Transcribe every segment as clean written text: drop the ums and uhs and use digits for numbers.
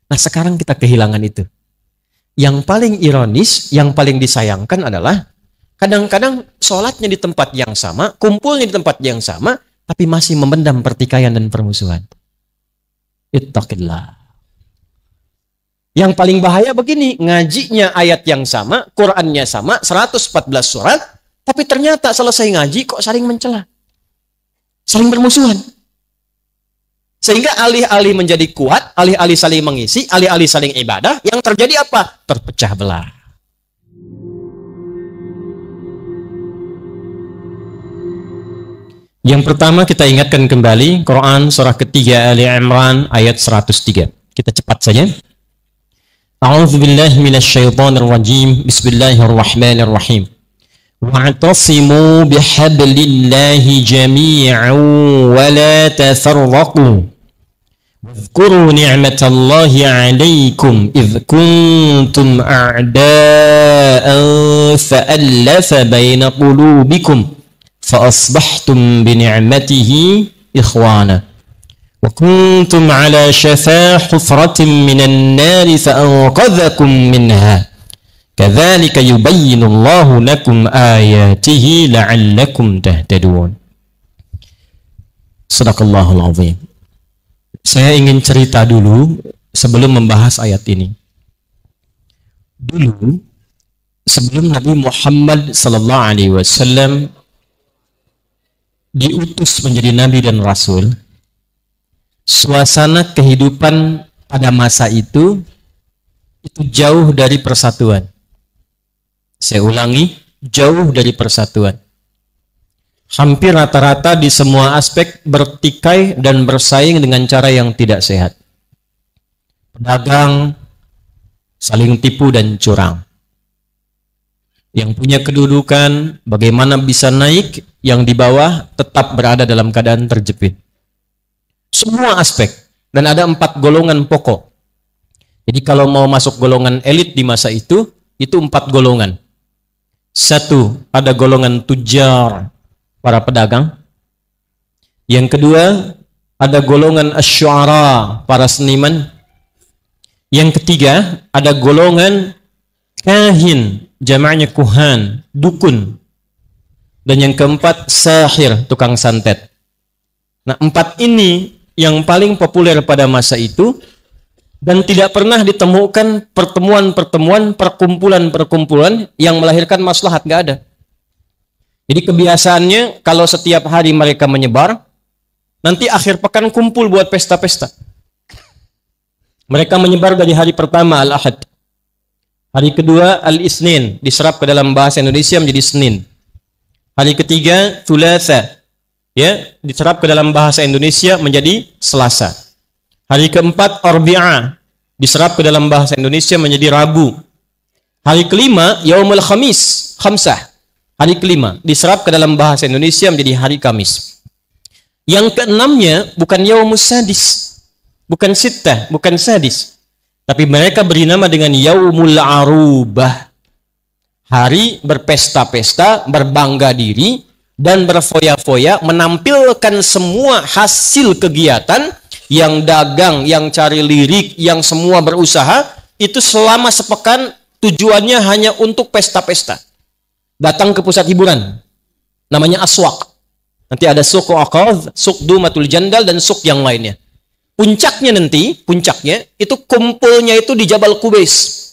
Nah sekarang kita kehilangan itu. Yang paling ironis, yang paling disayangkan adalah kadang-kadang sholatnya di tempat yang sama, kumpulnya di tempat yang sama, tapi masih memendam pertikaian dan permusuhan. Ittaqillah. Yang paling bahaya begini, ngajinya ayat yang sama, Qur'annya sama, 114 surat, tapi ternyata selesai ngaji kok saling mencela. Saling bermusuhan. Sehingga alih-alih menjadi kuat, alih-alih saling mengisi, alih-alih saling ibadah, yang terjadi apa? Terpecah belah. Yang pertama kita ingatkan kembali, Quran surah ketiga Ali Imran ayat 103. Kita cepat saja. A'udzu billahi minasyaitonir rajim. Bismillahirrahmanirrahim. Wa'tasimu bihablillahi jami'an wa la tafarraqu. واذكروا نعمة الله عليكم إذ كنتم أعداء فألف بين قلوبكم فأصبحتم بنعمته إخوانا وكنتم على شفا حفرة من النار فأنقذكم منها كذلك يبين الله لكم آياته لعلكم تهتدون. صدق الله العظيم. Saya ingin cerita dulu sebelum membahas ayat ini. Dulu sebelum Nabi Muhammad sallallahu alaihi wasallam diutus menjadi nabi dan rasul, suasana kehidupan pada masa itu jauh dari persatuan. Saya ulangi, jauh dari persatuan. Hampir rata-rata di semua aspek bertikai dan bersaing dengan cara yang tidak sehat. Pedagang saling tipu dan curang. Yang punya kedudukan bagaimana bisa naik, yang di bawah tetap berada dalam keadaan terjepit. Semua aspek. Dan ada 4 golongan pokok. Jadi kalau mau masuk golongan elit di masa itu 4 golongan. 1, ada golongan tujar, para pedagang. Yang kedua, ada golongan asy'ara, para seniman. Yang ketiga, ada golongan kahin, jamaknya kuhan, dukun. Dan yang keempat, sahir, tukang santet. Nah, 4 ini yang paling populer pada masa itu dan tidak pernah ditemukan pertemuan-pertemuan, perkumpulan-perkumpulan yang melahirkan maslahat, nggak ada. Jadi kebiasaannya kalau setiap hari mereka menyebar, nanti akhir pekan kumpul buat pesta-pesta. Mereka menyebar dari hari pertama Al-Ahad. Hari kedua Al-Isnin, diserap ke dalam bahasa Indonesia menjadi Senin. Hari ketiga Thulatha, ya, diserap ke dalam bahasa Indonesia menjadi Selasa. Hari keempat Arbi'ah, diserap ke dalam bahasa Indonesia menjadi Rabu. Hari kelima Yaumul Khamis, Khamsah. Hari kelima diserap ke dalam bahasa Indonesia menjadi hari Kamis. Yang keenamnya bukan Yaumus Sadis, bukan Sittah, bukan Sadis, tapi mereka beri nama dengan Yaumul Arubah. Hari berpesta-pesta, berbangga diri dan berfoya-foya, menampilkan semua hasil kegiatan yang dagang, yang cari lirik, yang semua berusaha itu selama sepekan tujuannya hanya untuk pesta-pesta. Datang ke pusat hiburan, namanya aswaq. Nanti ada suq Aqadh, suq Dumatul Jandal, dan suq yang lainnya. Puncaknya itu kumpulnya itu di Jabal Qubais.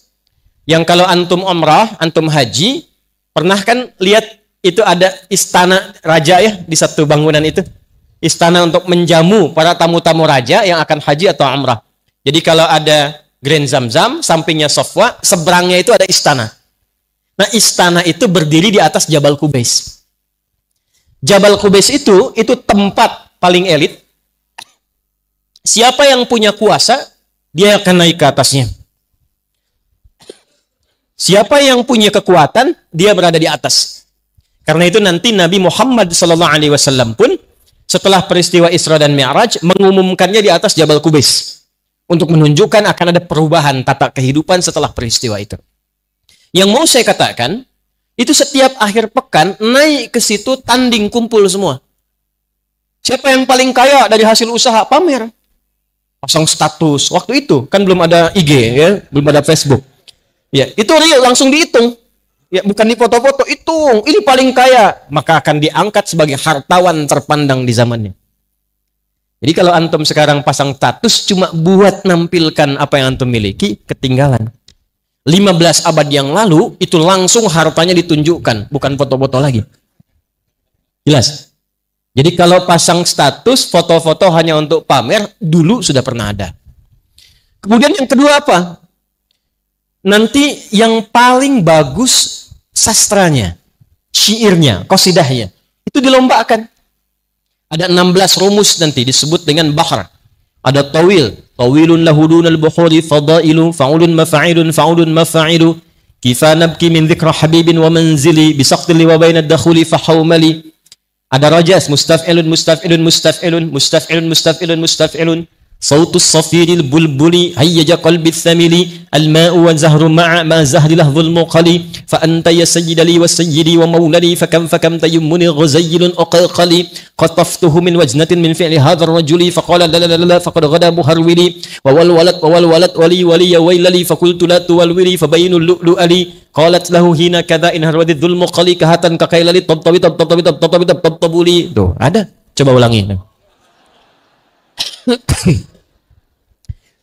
Yang kalau antum umrah, antum haji, pernah kan lihat itu ada istana raja ya di satu bangunan itu. Istana untuk menjamu para tamu-tamu raja yang akan haji atau umrah. Jadi kalau ada Grand Zamzam, sampingnya Sofwa, seberangnya itu ada istana. Nah, istana itu berdiri di atas Jabal Qubais. Jabal Qubais itu tempat paling elit. Siapa yang punya kuasa, dia akan naik ke atasnya. Siapa yang punya kekuatan, dia berada di atas. Karena itu nanti Nabi Muhammad SAW pun setelah peristiwa Isra dan Mi'raj mengumumkannya di atas Jabal Qubais untuk menunjukkan akan ada perubahan tata kehidupan setelah peristiwa itu. Yang mau saya katakan, itu setiap akhir pekan naik ke situ tanding kumpul semua. Siapa yang paling kaya dari hasil usaha, pamer. pasang status. Waktu itu kan belum ada IG ya, belum ada Facebook. Ya, itu real langsung dihitung. Ya, bukan di foto-foto, hitung. Ini paling kaya, maka akan diangkat sebagai hartawan terpandang di zamannya. Jadi kalau antum sekarang pasang status cuma buat nampilkan apa yang antum miliki, ketinggalan. 15 abad yang lalu itu langsung hartanya ditunjukkan, bukan foto-foto lagi. Jelas? Jadi kalau pasang status, foto-foto hanya untuk pamer, dulu sudah pernah ada. Kemudian yang kedua apa? Nanti yang paling bagus sastranya, syairnya, qasidahnya, itu dilombakan. Ada 16 rumus nanti disebut dengan bahr. Ada tawil, tawilun lahudunal bukhuri fadailu, fa'ulun mafa'ilun, fa'ulun mafa'ilu, kifa nabki min dhikra habibin wa manzili, bisaqtili wa bainad dakhuli fahawmali. Ada rajas, mustaf'ilun, mustaf'ilun, mustaf'ilun, mustaf'ilun, mustaf'ilun, mustaf'ilun. Sautus safiril bulbuli, hayyaja qalbi thamili, al-ma'u wa zahru ma'a ma zahri lahzul muqali, fa anta ya sayyidali wa sayyidi wa maulani, fakam tayammuni ghuzayyilun uqaqali, qataftuhu min wajnatin min fi'li hadha ar-rajuli, faqala la la la faqad ghada muharwili, wa wal walad wali wali ya waylali, fakultu la tuwalwili, fabayinu lu'lu'ali, qalat lahu hina kadha in harwadi dhulmu qali kahatan kakailali tabtabuli. Tuh, ada. Coba ulangi.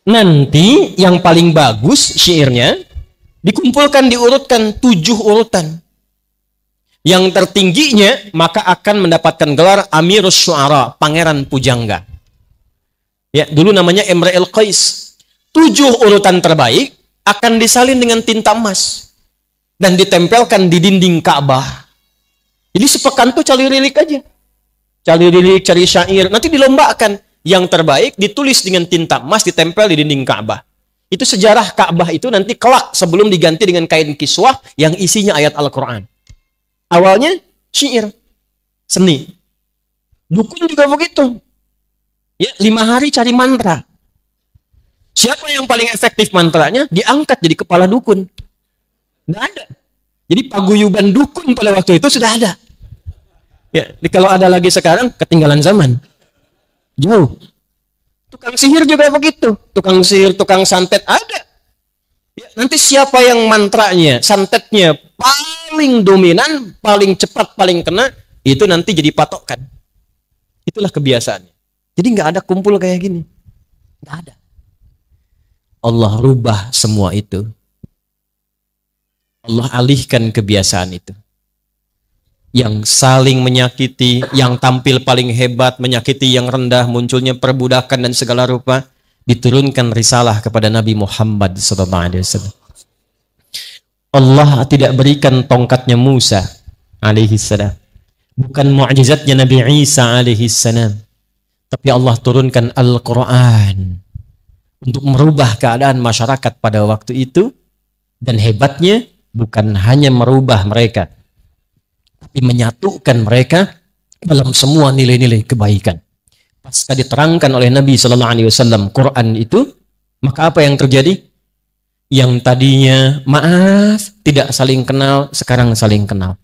Nanti yang paling bagus syairnya dikumpulkan, diurutkan 7 urutan. Yang tertingginya maka akan mendapatkan gelar Amirus Syu'ara, pangeran pujangga. Ya, dulu namanya Imra'il Qais. 7 urutan terbaik akan disalin dengan tinta emas dan ditempelkan di dinding Ka'bah. Jadi sepekan tuh cari lirik aja. Cari lirik, cari syair, nanti dilombakan. Yang terbaik ditulis dengan tinta emas, ditempel di dinding Ka'bah. Itu sejarah Ka'bah itu nanti kelak sebelum diganti dengan kain kiswah yang isinya ayat Al-Quran. Awalnya syair, seni. Dukun juga begitu. Ya, 5 hari cari mantra. Siapa yang paling efektif mantranya, diangkat jadi kepala dukun. Nggak ada. Jadi paguyuban dukun pada waktu itu sudah ada. Ya, kalau ada lagi sekarang, ketinggalan zaman. Jauh. Tukang sihir juga begitu. Tukang sihir, tukang santet ada. Ya, nanti siapa yang mantranya, santetnya paling dominan, paling cepat, paling kena, itu nanti jadi patokan. Itulah kebiasaannya. Jadi nggak ada kumpul kayak gini. Nggak ada. Allah rubah semua itu. Allah alihkan kebiasaan itu. Yang saling menyakiti, yang tampil paling hebat, menyakiti yang rendah, munculnya perbudakan dan segala rupa, diturunkan risalah kepada Nabi Muhammad SAW. Allah tidak berikan tongkatnya Musa alaihissalam, bukan mu'jizatnya Nabi Isa alaihissalam, tapi Allah turunkan Al-Quran untuk merubah keadaan masyarakat pada waktu itu. Dan hebatnya bukan hanya merubah mereka, tapi menyatukan mereka dalam semua nilai-nilai kebaikan. Pasca diterangkan oleh Nabi SAW Quran itu, maka apa yang terjadi? Yang tadinya maaf, tidak saling kenal, sekarang saling kenal.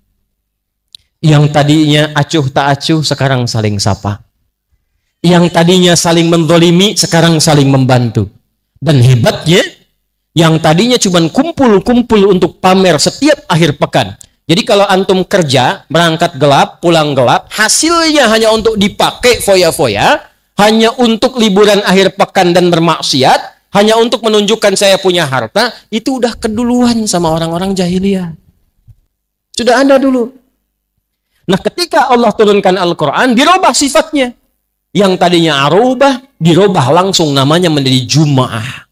Yang tadinya acuh tak acuh, sekarang saling sapa. Yang tadinya saling menzalimi, sekarang saling membantu. Dan hebatnya, yang tadinya cuma kumpul-kumpul untuk pamer setiap akhir pekan. Jadi kalau antum kerja, berangkat gelap, pulang gelap, hasilnya hanya untuk dipakai foya-foya, hanya untuk liburan akhir pekan dan bermaksiat, hanya untuk menunjukkan saya punya harta, itu udah keduluan sama orang-orang jahiliyah. Sudah ada dulu. Nah, ketika Allah turunkan Al-Quran, dirubah sifatnya. Yang tadinya arubah, dirubah langsung namanya menjadi Jum'ah.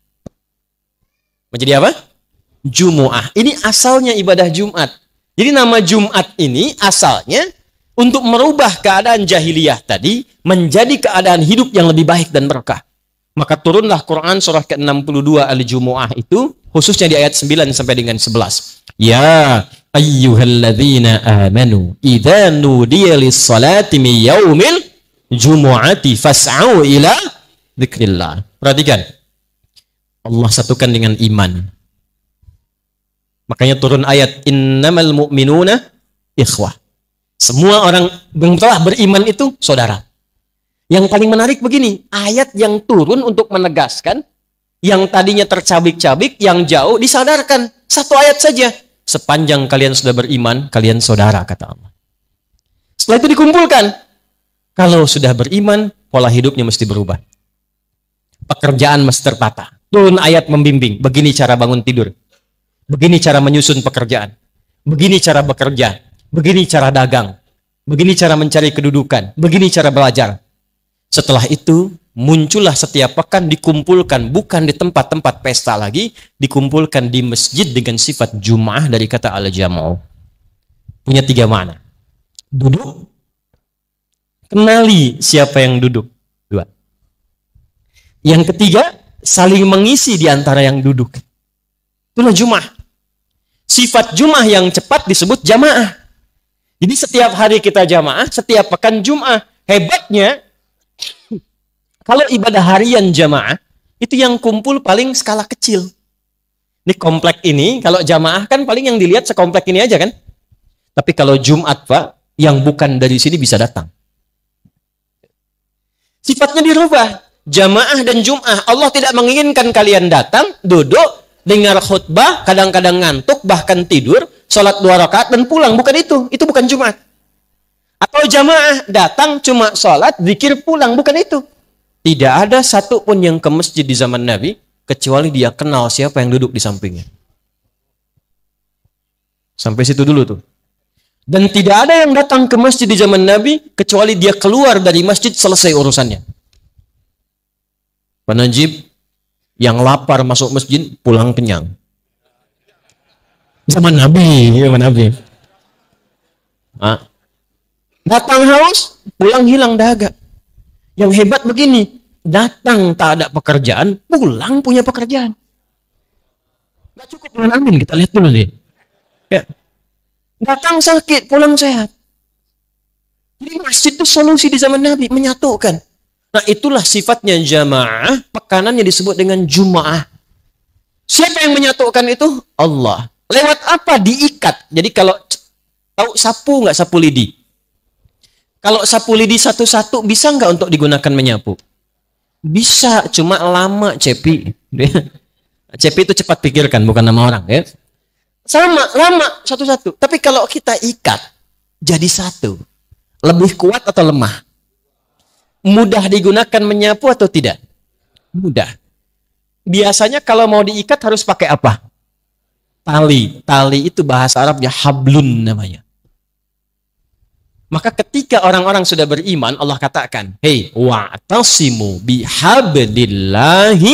Menjadi apa? Jumu'ah. Ini asalnya ibadah Jumat. Jadi nama Jumat ini asalnya untuk merubah keadaan jahiliyah tadi menjadi keadaan hidup yang lebih baik dan berkah. Maka turunlah Quran surah ke-62 Al-Jumu'ah itu, khususnya di ayat 9 sampai dengan 11. Ya ayyuhalladzina amanu idza nudiya lis-salati min yaumil jumu'ati fas'au ila dzikrillah. Perhatikan. Allah satukan dengan iman. Makanya turun ayat innamal mu'minuna ikhwah. Semua orang yang telah beriman itu saudara. Yang paling menarik begini, ayat yang turun untuk menegaskan, yang tadinya tercabik-cabik, yang jauh disadarkan. Satu ayat saja. Sepanjang kalian sudah beriman, kalian saudara, kata Allah. Setelah itu dikumpulkan. Kalau sudah beriman, pola hidupnya mesti berubah. Pekerjaan mesti tertata. Turun ayat membimbing. Begini cara bangun tidur. Begini cara menyusun pekerjaan. Begini cara bekerja. Begini cara dagang. Begini cara mencari kedudukan. Begini cara belajar. Setelah itu, muncullah setiap pekan dikumpulkan. Bukan di tempat-tempat pesta lagi. Dikumpulkan di masjid dengan sifat Jum'ah dari kata al-jam'u. Punya 3 makna. Duduk. Kenali siapa yang duduk. 2. Yang ketiga, saling mengisi di antara yang duduk. Itulah Jum'ah. Sifat Jum'ah yang cepat disebut jamaah. Jadi setiap hari kita jamaah, setiap pekan Jum'ah. Hebatnya, kalau ibadah harian jamaah, itu yang kumpul paling skala kecil. Ini komplek ini, kalau jamaah kan paling yang dilihat sekomplek ini aja kan. Tapi kalau Jumat, Pak, yang bukan dari sini bisa datang. Sifatnya dirubah. Jamaah dan Jum'ah. Allah tidak menginginkan kalian datang, duduk, dengar khutbah, kadang-kadang ngantuk, bahkan tidur, sholat 2 rakaat dan pulang. Bukan itu. Itu bukan Jumat. Atau jamaah, datang cuma sholat, zikir, pulang. Bukan itu. Tidak ada satu pun yang ke masjid di zaman Nabi, kecuali dia kenal siapa yang duduk di sampingnya. Sampai situ dulu tuh. Dan tidak ada yang datang ke masjid di zaman Nabi, kecuali dia keluar dari masjid selesai urusannya. Pak Najib, yang lapar masuk masjid, pulang kenyang. Zaman Nabi, zaman Nabi. Datang haus, pulang hilang dahaga. Yang hebat begini, datang tak ada pekerjaan, pulang punya pekerjaan. Gak cukup dengan amin, kita lihat dulu deh. Ya. Datang sakit, pulang sehat. Jadi masjid itu solusi di zaman Nabi, menyatukan. Nah itulah sifatnya jamaah, pekanannya disebut dengan Jum'ah. Siapa yang menyatukan itu? Allah. Lewat apa? Diikat. Jadi kalau tahu sapu nggak, sapu lidi? Kalau sapu lidi satu-satu bisa nggak untuk digunakan menyapu? Bisa, cuma lama Cepi. Cepi itu cepat pikirkan, bukan nama orang ya. Sama, lama satu-satu. Tapi kalau kita ikat jadi satu, lebih kuat atau lemah? Mudah digunakan menyapu atau tidak? Mudah. Biasanya kalau mau diikat harus pakai apa? Tali. Tali itu bahasa Arabnya hablun namanya. Maka ketika orang-orang sudah beriman, Allah katakan, "Hei, wa'tasimu bihablillahi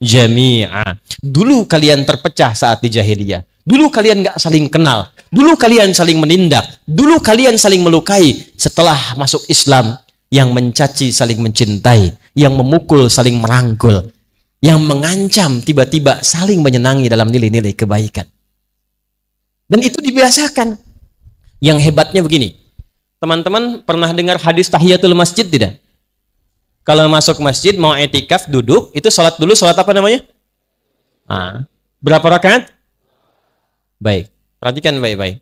jami'a." Dulu kalian terpecah saat di jahiliyah. Dulu kalian nggak saling kenal. Dulu kalian saling menindak. Dulu kalian saling melukai. Setelah masuk Islam, yang mencaci saling mencintai. Yang memukul saling merangkul. Yang mengancam tiba-tiba saling menyenangi dalam nilai-nilai kebaikan. Dan itu dibiasakan. Yang hebatnya begini. Teman-teman pernah dengar hadis tahiyatul masjid tidak? Kalau masuk masjid mau etikaf duduk, itu sholat dulu, sholat apa namanya? Berapa rakaat? Baik, perhatikan baik-baik.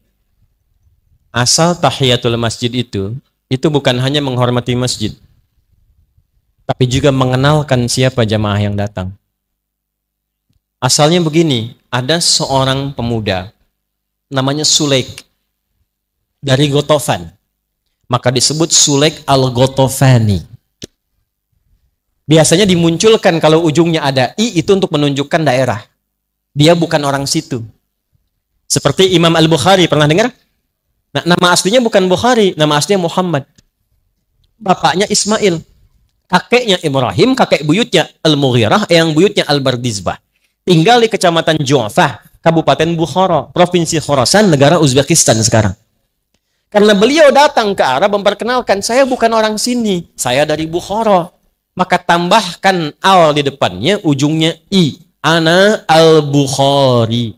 Asal tahiyatul masjid itu bukan hanya menghormati masjid, tapi juga mengenalkan siapa jamaah yang datang. Asalnya begini, ada seorang pemuda, namanya Sulaik, dari Gotofan. Maka disebut Sulaik al-Gotofani. Biasanya dimunculkan kalau ujungnya ada i, itu untuk menunjukkan daerah. Dia bukan orang situ. Seperti Imam Al-Bukhari, pernah dengar? Nah, nama aslinya bukan Bukhari, nama aslinya Muhammad. Bapaknya Ismail. Kakeknya Ibrahim, kakek buyutnya Al-Mughirah, yang buyutnya Al-Bardizbah. Tinggal di Kecamatan Ju'fah, Kabupaten Bukhara, Provinsi Khorasan, negara Uzbekistan sekarang. Karena beliau datang ke Arab memperkenalkan, saya bukan orang sini, saya dari Bukhara. Maka tambahkan al di depannya, ujungnya i. Ana al-Bukhari.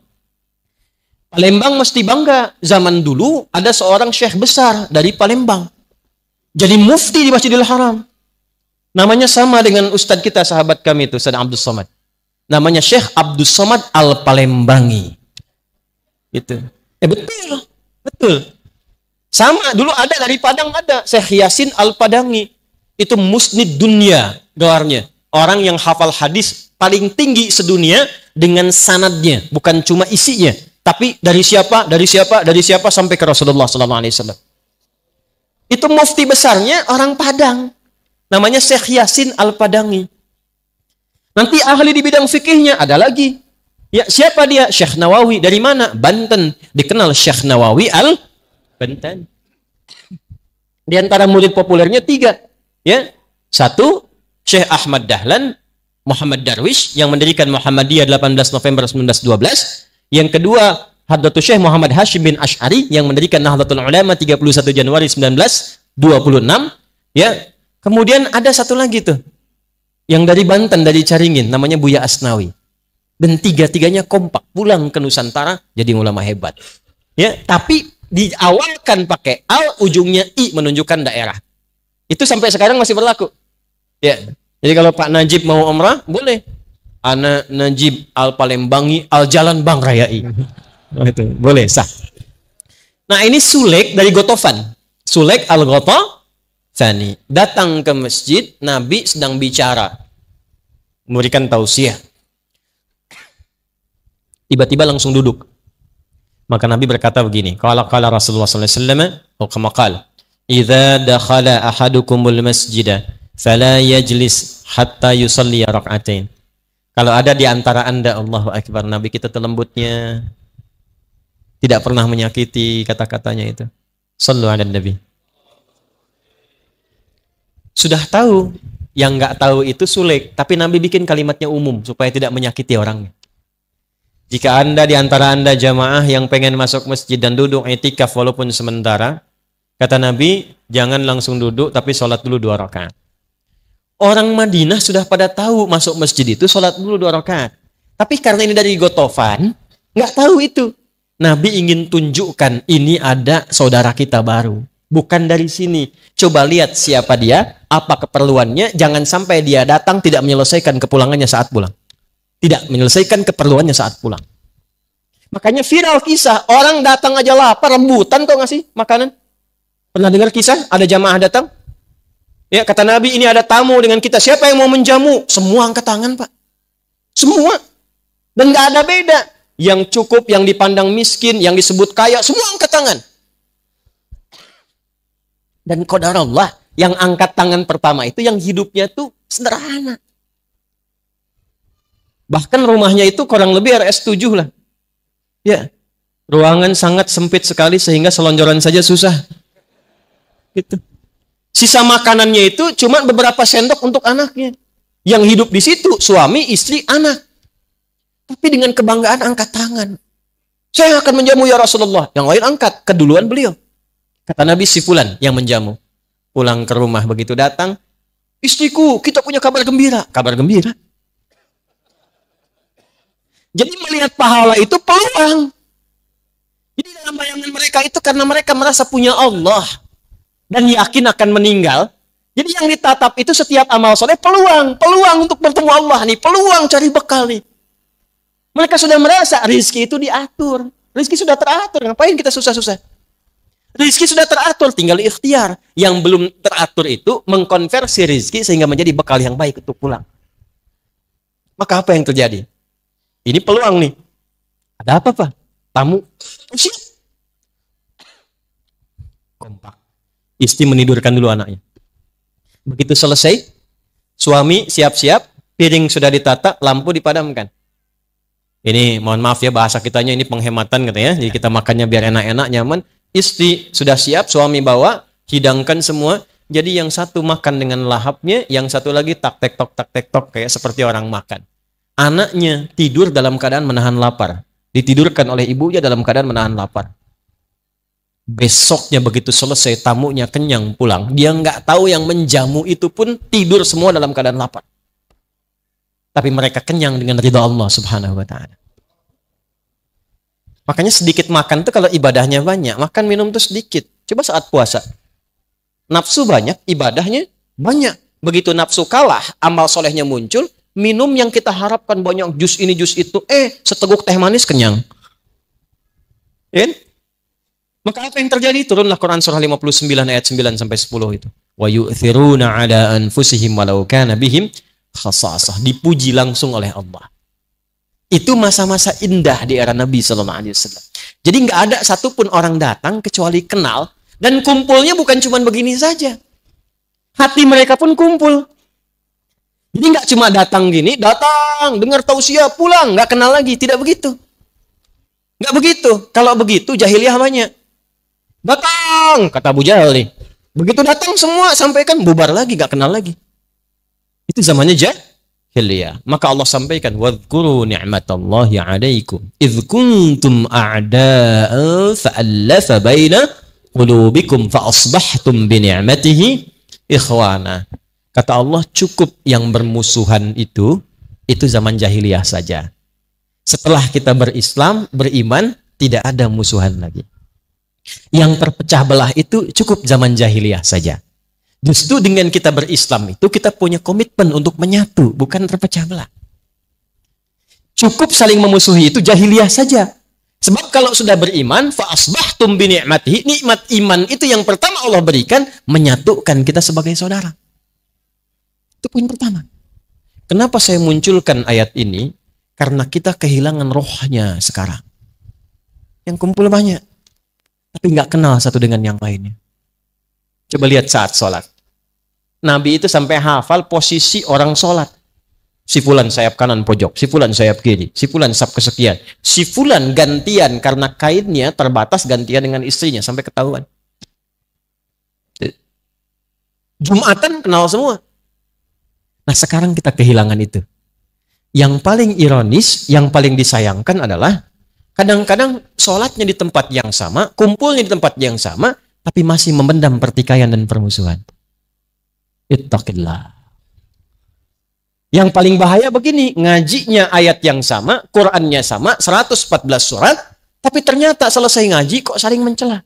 Palembang mesti bangga. Zaman dulu ada seorang syekh besar dari Palembang. Jadi mufti di Masjidil Haram. Namanya sama dengan ustadz kita, sahabat kami itu, Ustadz Abdus Somad. Namanya Syekh Abdus Somad Al-Palembangi. Itu. Betul. Betul. Sama, dulu ada dari Padang ada. Syekh Yasin Al-Padangi. Itu musnid dunia gelarnya. Orang yang hafal hadis paling tinggi sedunia dengan sanadnya, bukan cuma isinya, tapi dari siapa, dari siapa, dari siapa sampai ke Rasulullah SAW. Itu mufti besarnya orang Padang, namanya Syekh Yasin Al-Padangi. Nanti ahli di bidang fikihnya ada lagi. Ya, siapa dia? Syekh Nawawi. Dari mana? Banten. Dikenal Syekh Nawawi Al-Banten. Di antara murid populernya 3. Ya, 1 Syekh Ahmad Dahlan, Muhammad Darwish yang mendirikan Muhammadiyah 18 November 1912. Yang kedua, Hadratus Syekh Muhammad Hashim bin Ash'ari yang mendirikan Nahdlatul Ulama 31 Januari 1926. Ya. Kemudian ada satu lagi tuh. Yang dari Banten, dari Caringin, namanya Buya Asnawi. Dan 3-tiganya kompak pulang ke Nusantara jadi ulama hebat. Ya, tapi diawalkan pakai al, ujungnya i menunjukkan daerah. Itu sampai sekarang masih berlaku. Ya. Jadi kalau Pak Najib mau umrah, boleh. Ana Najib al Palembangi al Jalan Bang Rayai. Oh, itu boleh sah. Nah, ini Sulek dari Gotofan. Sulek al-Ghatafani datang ke masjid, Nabi sedang bicara, memberikan tausiah. Tiba-tiba langsung duduk. Maka Nabi berkata begini, qala Rasulullah sallallahu alaihi wasallam, atau kama qala, "Idza dakhala ahadukumul masjida fala yajlis hatta yusalli rak'atain." Kalau ada di antara Anda, Allahu Akbar, Nabi kita terlembutnya, tidak pernah menyakiti kata-katanya itu. Sallu ala Nabi. Sudah tahu, yang nggak tahu itu sulit, tapi Nabi bikin kalimatnya umum supaya tidak menyakiti orangnya. Jika Anda di antara Anda jamaah yang pengen masuk masjid dan duduk i'tikaf walaupun sementara, kata Nabi, jangan langsung duduk tapi sholat dulu 2 rakaat. Orang Madinah sudah pada tahu masuk masjid itu sholat dulu 2 rakaat. Tapi karena ini dari Gotofan, nggak tahu itu. Nabi ingin tunjukkan ini ada saudara kita baru. Bukan dari sini. Coba lihat siapa dia, apa keperluannya. Jangan sampai dia datang tidak menyelesaikan kepulangannya saat pulang. Tidak menyelesaikan keperluannya saat pulang. Makanya viral kisah, orang datang aja lapar, rebutan kok ngasih makanan. Pernah dengar kisah, ada jamaah datang? Ya, kata Nabi, ini ada tamu dengan kita. Siapa yang mau menjamu? Semua angkat tangan, Pak. Semua. Dan nggak ada beda. Yang cukup, yang dipandang miskin, yang disebut kaya, semua angkat tangan. Dan qadarullah, yang angkat tangan pertama itu yang hidupnya tuh sederhana. Bahkan rumahnya itu kurang lebih RS7 lah. Ya. Ruangan sangat sempit sekali sehingga selonjoran saja susah. Gitu. Sisa makanannya itu cuma beberapa sendok untuk anaknya. Yang hidup di situ suami, istri, anak. Tapi dengan kebanggaan angkat tangan. Saya akan menjamu ya Rasulullah. Yang lain angkat, keduluan beliau. Kata Nabi, si fulan yang menjamu. Pulang ke rumah begitu datang, istriku, kita punya kabar gembira. Kabar gembira. Jadi melihat pahala itu peluang. Jadi dalam bayangan mereka itu karena mereka merasa punya Allah dan yakin akan meninggal. Jadi yang ditatap itu setiap amal soleh peluang untuk bertemu Allah nih, peluang cari bekal nih. Mereka sudah merasa rezeki itu diatur, rezeki sudah teratur, ngapain kita susah-susah? Rezeki sudah teratur, tinggal ikhtiar. Yang belum teratur itu mengkonversi rezeki sehingga menjadi bekal yang baik untuk pulang. Maka apa yang terjadi? Ini peluang nih. Ada apa, Pak? Tamu. Siap. Kompak. Istri menidurkan dulu anaknya. Begitu selesai, suami siap-siap, piring sudah ditata, lampu dipadamkan. Ini mohon maaf ya bahasa kitanya ini penghematan katanya. Jadi kita makannya biar enak-enak, nyaman. Istri sudah siap, suami bawa, hidangkan semua. Jadi yang satu makan dengan lahapnya, yang satu lagi tak tek tok kayak seperti orang makan. Anaknya tidur dalam keadaan menahan lapar. Ditidurkan oleh ibunya dalam keadaan menahan lapar. Besoknya begitu selesai tamunya kenyang pulang. Dia nggak tahu yang menjamu itu pun tidur semua dalam keadaan lapar. Tapi mereka kenyang dengan ridha Allah subhanahu wa ta'ala. Makanya sedikit makan tuh kalau ibadahnya banyak. Makan minum tuh sedikit. Coba saat puasa. Nafsu banyak, ibadahnya banyak. Begitu nafsu kalah, amal solehnya muncul. Minum yang kita harapkan banyak, jus ini, jus itu. Seteguk teh manis kenyang. Ya? Maka apa yang terjadi? Turunlah Quran surah 59 ayat 9 sampai 10 itu. Wa yu'thiruna 'ala anfusihim walau kana bihim khasasah. Dipuji langsung oleh Allah. Itu masa-masa indah di era Nabi sallallahu alaihi wasallam. Jadi nggak ada satupun orang datang kecuali kenal, dan kumpulnya bukan cuma begini saja. Hati mereka pun kumpul. Jadi nggak cuma datang gini, datang, dengar tausiah, pulang, nggak kenal lagi. Tidak begitu. Nggak begitu. Kalau begitu, jahiliyah banyak. Datang, kata Abu Jahal nih. Begitu datang semua, sampaikan, bubar lagi, nggak kenal lagi. Itu zamannya jahiliyah. Maka Allah sampaikan, وَاذْكُرُوا نِعْمَةَ اللَّهِ عَلَيْكُمْ إِذْ كُنْتُمْ أَعْدَاءً فَأَلَّفَ بَيْنَ قُلُوبِكُمْ فَأَصْبَحْتُمْ بِنِعْمَتِهِ إِخْوَانًا. Kata Allah, cukup yang bermusuhan itu zaman jahiliyah saja. Setelah kita berislam, beriman, tidak ada musuhan lagi. Yang terpecah belah itu cukup zaman jahiliyah saja. Justru dengan kita berislam itu, kita punya komitmen untuk menyatu, bukan terpecah belah. Cukup saling memusuhi itu jahiliyah saja. Sebab kalau sudah beriman, fa'asbahtum bini'matihi, nikmat iman itu yang pertama Allah berikan, menyatukan kita sebagai saudara. Itu poin pertama. Kenapa saya munculkan ayat ini? Karena kita kehilangan rohnya sekarang. Yang kumpul banyak, tapi nggak kenal satu dengan yang lainnya. Coba lihat saat sholat. Nabi itu sampai hafal posisi orang sholat. Si fulan sayap kanan pojok, si fulan sayap kiri, si fulan saf kesekian, si fulan gantian karena kainnya terbatas gantian dengan istrinya sampai ketahuan. Jumatan kenal semua. Nah sekarang kita kehilangan itu. Yang paling ironis, yang paling disayangkan adalah kadang-kadang sholatnya di tempat yang sama, kumpulnya di tempat yang sama, tapi masih memendam pertikaian dan permusuhan. Ittaqillah. Yang paling bahaya begini, ngajinya ayat yang sama, Qur'annya sama, 114 surat, tapi ternyata selesai ngaji kok saling mencela.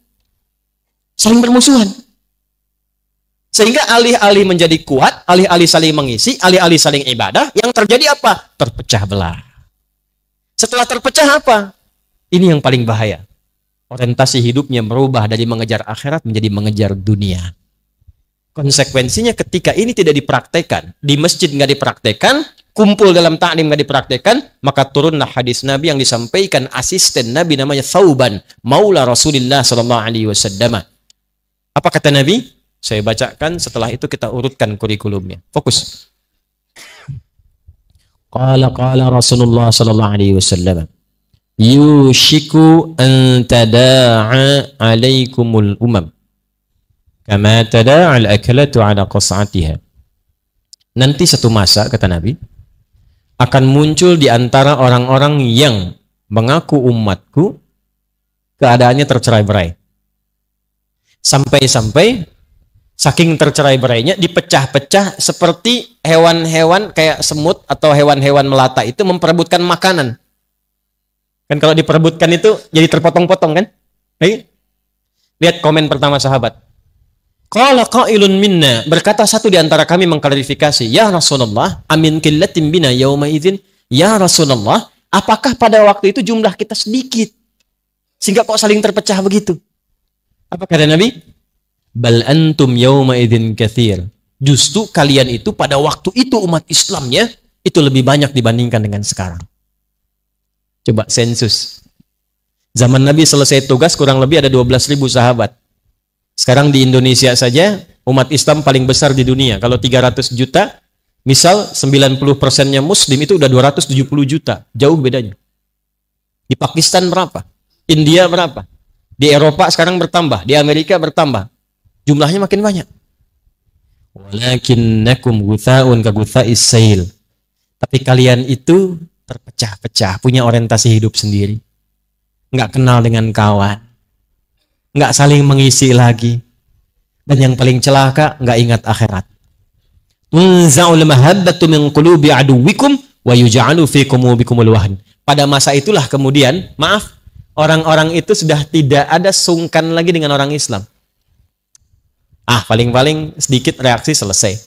Saling bermusuhan. Sehingga alih-alih menjadi kuat, alih-alih saling mengisi, alih-alih saling ibadah, yang terjadi apa? Terpecah belah. Setelah terpecah apa? Ini yang paling bahaya. Orientasi hidupnya berubah dari mengejar akhirat menjadi mengejar dunia. Konsekuensinya ketika ini tidak dipraktekkan, di masjid nggak dipraktekkan, kumpul dalam ta'lim nggak dipraktekkan, maka turunlah hadis Nabi yang disampaikan asisten Nabi namanya Thauban, maula Rasulullah sallallahu alaihi wasallam. Apa kata Nabi? Saya bacakan, setelah itu kita urutkan kurikulumnya. Fokus. Qala Rasulullah sallallahu alaihi wasallam, yushiku an tada'a alaikumul umam kama tada'al akalatu ala qas'atiha. Nanti satu masa, kata Nabi, akan muncul di antara orang-orang yang mengaku umatku keadaannya tercerai-berai. Sampai-sampai saking tercerai-berainya dipecah-pecah seperti hewan-hewan kayak semut atau hewan-hewan melata itu memperebutkan makanan. Kan kalau diperebutkan itu jadi terpotong-potong kan? Lihat komen pertama sahabat. Qala qailun minna, berkata satu di antara kami mengklarifikasi, ya Rasulullah, amin qillatin bina yauma idzin. Ya Rasulullah, apakah pada waktu itu jumlah kita sedikit sehingga kok saling terpecah begitu? Apa kata Nabi? Bal antum yauma idzin katsir. Justru kalian itu pada waktu itu umat Islamnya itu lebih banyak dibandingkan dengan sekarang. Coba sensus. Zaman Nabi selesai tugas kurang lebih ada 12.000 sahabat. Sekarang di Indonesia saja umat Islam paling besar di dunia. Kalau 300 juta, misal 90%-nya muslim itu udah 270 juta. Jauh bedanya. Di Pakistan berapa? India berapa? Di Eropa sekarang bertambah, di Amerika bertambah. Jumlahnya makin banyak. Walakinnakum gutha'un ka gutha'is sail. Tapi kalian itu terpecah-pecah, punya orientasi hidup sendiri. Nggak kenal dengan kawan. Nggak saling mengisi lagi. Dan yang paling celaka, nggak ingat akhirat. Tunza'ul mahabbatu min qulubi aduwikum wa yuj'alu fi qulubikumul wahn. Pada masa itulah kemudian, maaf, orang-orang itu sudah tidak ada sungkan lagi dengan orang Islam. Paling-paling sedikit reaksi selesai.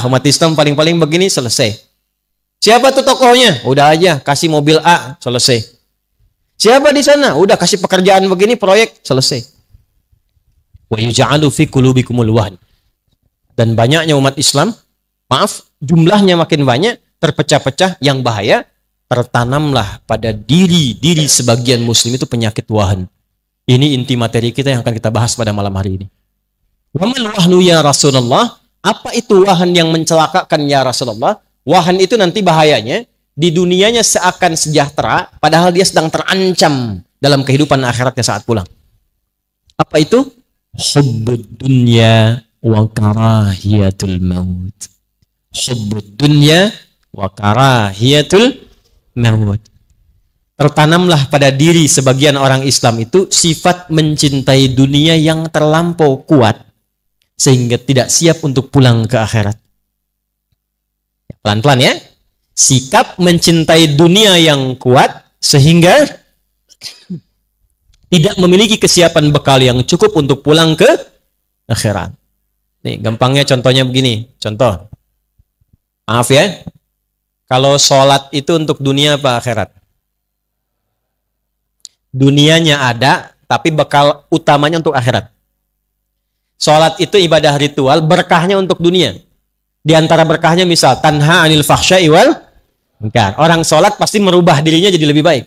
Umat Islam paling-paling begini selesai. Siapa tuh tokohnya? Udah aja kasih mobil A, selesai. Siapa di sana? Udah kasih pekerjaan begini, proyek, selesai. Wa yuj'alu fi qulubikumul wahn. Dan banyaknya umat Islam, maaf, jumlahnya makin banyak, terpecah-pecah, yang bahaya, tertanamlah pada diri sebagian muslim itu penyakit wahan. Ini inti materi kita yang akan kita bahas pada malam hari ini. Waman wahnu ya Rasulullah, apa itu wahan yang mencelakakan ya Rasulullah? Wahan itu nanti bahayanya, di dunianya seakan sejahtera, padahal dia sedang terancam dalam kehidupan akhiratnya saat pulang. Apa itu? Hubbud dunya wa karahiyatul maut. Hubbud dunya wa karahiyatul maut. Tertanamlah pada diri sebagian orang Islam itu sifat mencintai dunia yang terlampau kuat sehingga tidak siap untuk pulang ke akhirat. Pelan-pelan ya. Sikap mencintai dunia yang kuat sehingga tidak memiliki kesiapan bekal yang cukup untuk pulang ke akhirat. Nih, gampangnya contohnya begini. Contoh. Maaf ya. Kalau sholat itu untuk dunia apa akhirat? Dunianya ada, tapi bekal utamanya untuk akhirat. Sholat itu ibadah ritual, berkahnya untuk dunia. Di antara berkahnya misal, tanha anil fahsya'i wal munkar. Orang sholat pasti merubah dirinya jadi lebih baik.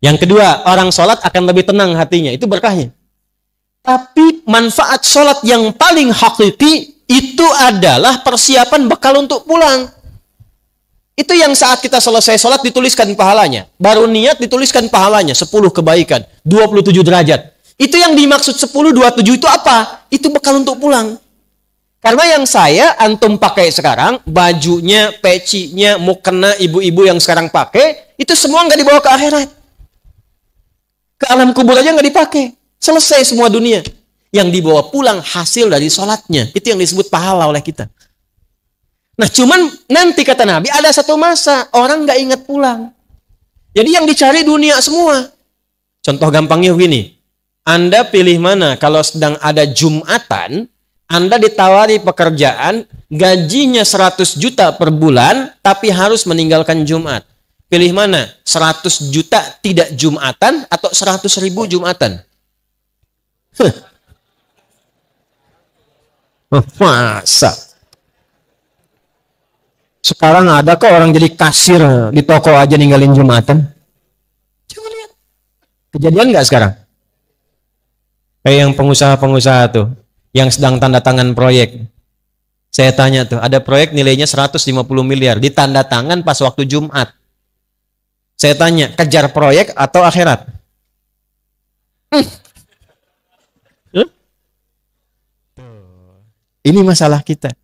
Yang kedua, orang sholat akan lebih tenang hatinya. Itu berkahnya. Tapi manfaat sholat yang paling hakiki itu adalah persiapan bekal untuk pulang. Itu yang saat kita selesai sholat dituliskan pahalanya. Baru niat dituliskan pahalanya. 10 kebaikan. 27 derajat. Itu yang dimaksud 10, 27 itu apa? Itu bekal untuk pulang. Karena yang antum pakai sekarang, bajunya, pecinya, mukena ibu-ibu yang sekarang pakai, itu semua nggak dibawa ke akhirat. Ke alam kubur aja nggak dipakai. Selesai semua dunia. Yang dibawa pulang hasil dari sholatnya. Itu yang disebut pahala oleh kita. Nah cuman nanti kata Nabi ada satu masa orang nggak ingat pulang. Jadi yang dicari dunia semua. Contoh gampangnya begini. Anda pilih mana kalau sedang ada Jumatan, Anda ditawari pekerjaan, gajinya 100 juta per bulan, tapi harus meninggalkan Jumat. Pilih mana? 100 juta tidak Jumatan atau 100.000 Jumatan? Masa? Sekarang ada kok orang jadi kasir di toko aja ninggalin Jumatan? Coba lihat. Kejadian nggak sekarang? Kayak yang pengusaha-pengusaha tuh, yang sedang tanda tangan proyek. Saya tanya tuh, ada proyek nilainya 150 miliar, ditanda tangan pas waktu Jumat. Saya tanya, kejar proyek atau akhirat? Ini masalah kita.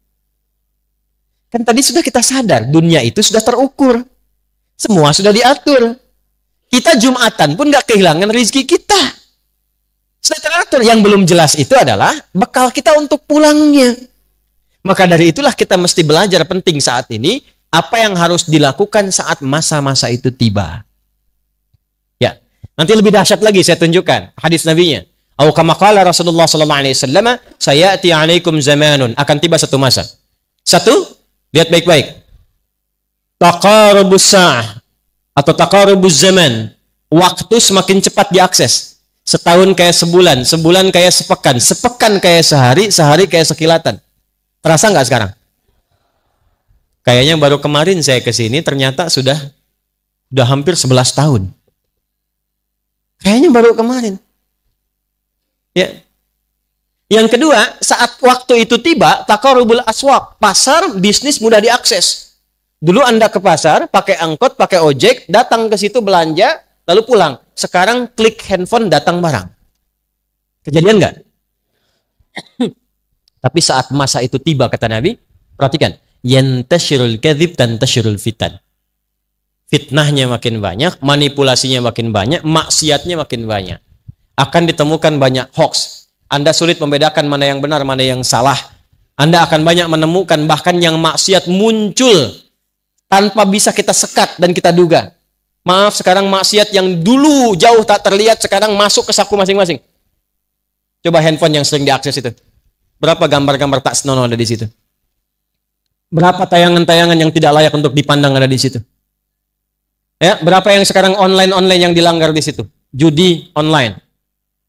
Kan tadi sudah kita sadar, dunia itu sudah terukur. Semua sudah diatur. Kita Jumatan pun gak kehilangan rezeki kita. Sudah teratur. Yang belum jelas itu adalah bekal kita untuk pulangnya. Maka dari itulah kita mesti belajar penting saat ini, apa yang harus dilakukan saat masa-masa itu tiba. Ya, nanti lebih dahsyat lagi saya tunjukkan hadis nabinya. Au kama qala Rasulullah sallallahu alaihi wasallam, sayati alaikum zamanun, akan tiba satu masa. Satu, lihat baik-baik. Taqarubus sa'ah atau taqarubuz zaman. Waktu semakin cepat diakses. Setahun kayak sebulan, sebulan kayak sepekan, sepekan kayak sehari, sehari kayak sekilatan. Terasa nggak sekarang? Kayaknya baru kemarin saya ke sini ternyata sudah hampir 11 tahun. Kayaknya baru kemarin. Ya. Yang kedua, saat waktu itu tiba, taqarubul aswaq, pasar bisnis mudah diakses. Dulu Anda ke pasar, pakai angkot, pakai ojek, datang ke situ belanja, lalu pulang. Sekarang klik handphone, datang barang. Kejadian nggak? Tapi saat masa itu tiba, kata Nabi, perhatikan, yantashirul kadzib dan tashirul fitan. Fitnahnya makin banyak, manipulasinya makin banyak, maksiatnya makin banyak. Akan ditemukan banyak hoax. Anda sulit membedakan mana yang benar, mana yang salah. Anda akan banyak menemukan bahkan yang maksiat muncul tanpa bisa kita sekat dan kita duga. Maaf, sekarang maksiat yang dulu jauh tak terlihat sekarang masuk ke saku masing-masing. Coba handphone yang sering diakses itu. Berapa gambar-gambar tak senonoh ada di situ? Berapa tayangan-tayangan yang tidak layak untuk dipandang ada di situ? Ya, berapa yang sekarang online yang dilanggar di situ? Judi online,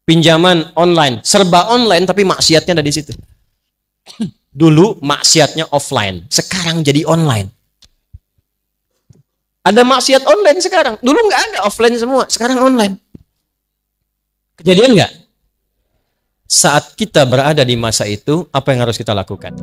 pinjaman online, serba online tapi maksiatnya ada di situ. Dulu maksiatnya offline, sekarang jadi online. Ada maksiat online sekarang. Dulu nggak ada, offline semua, sekarang online. Kejadian nggak? Saat kita berada di masa itu, apa yang harus kita lakukan?